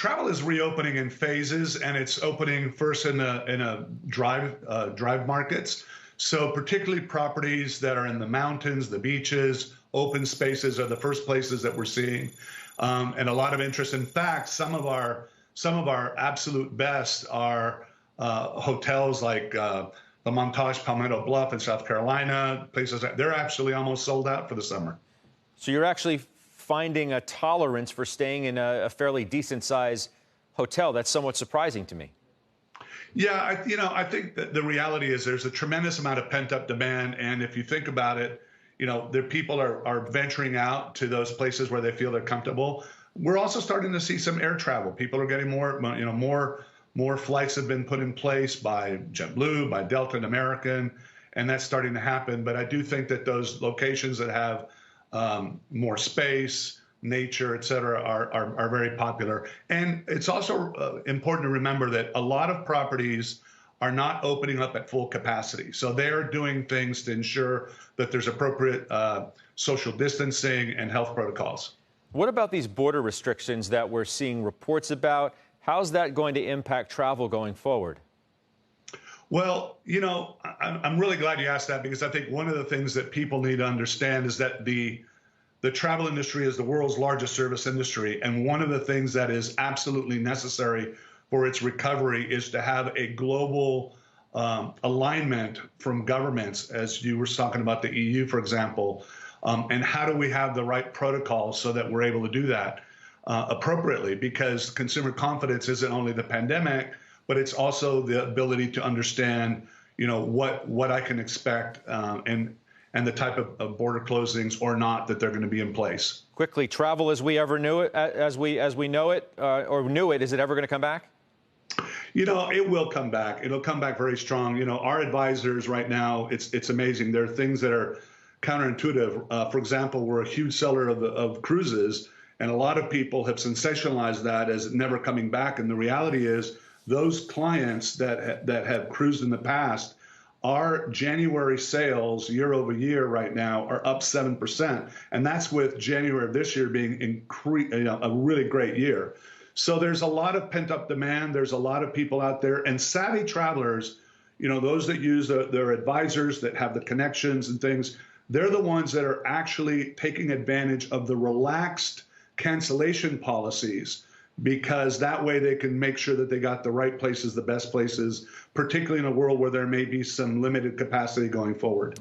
travel is reopening in phases, and it's opening first in a drive markets. So particularly properties that are in the mountains, the beaches, open spaces are the first places that we're seeing, and a lot of interest. In fact, some of our absolute best are hotels like the Montage Palmetto Bluff in South Carolina. Places that they're actually almost sold out for the summer. So you're actually finding a tolerance for staying in a fairly decent-sized hotel. That's somewhat surprising to me. Yeah, I think that the reality is there's a tremendous amount of pent-up demand, and if you think about it, people are venturing out to those places where they feel they're comfortable. We're also starting to see some air travel. People are getting more flights have been put in place by JetBlue, by Delta and American, and that's starting to happen. But I do think that those locations that have more space, nature, et cetera, are very popular. And it's also important to remember that a lot of properties are not opening up at full capacity. So they're doing things to ensure that there's appropriate social distancing and health protocols. What about these border restrictions that we're seeing reports about? How's that going to impact travel going forward? Well, I'm really glad you asked that, because I think one of the things that people need to understand is that the travel industry is the world's largest service industry. And one of the things that is absolutely necessary for its recovery is to have a global alignment from governments, as you were talking about the EU, for example. And how do we have the right protocols so that we're able to do that appropriately? Because consumer confidence isn't only the pandemic, but it's also the ability to understand, what I can expect and the type of border closings or not that they're going to be in place. Quickly, travel as we ever knew it, as we know it, or knew it, is it ever going to come back? It will come back. It'll come back very strong. Our advisors right now, it's amazing. There are things that are counterintuitive. For example, we're a huge seller of cruises, and a lot of people have sensationalized that as never coming back. And the reality is, those clients that have cruised in the past, our January sales year over year right now are up 7%. And that's with January of this year being a really great year. So there's a lot of pent up demand. There's a lot of people out there, and savvy travelers, those that use their advisors that have the connections and things, they're the ones that are actually taking advantage of the relaxed cancellation policies, because that way they can make sure that they got the right places, the best places, particularly in a world where there may be some limited capacity going forward.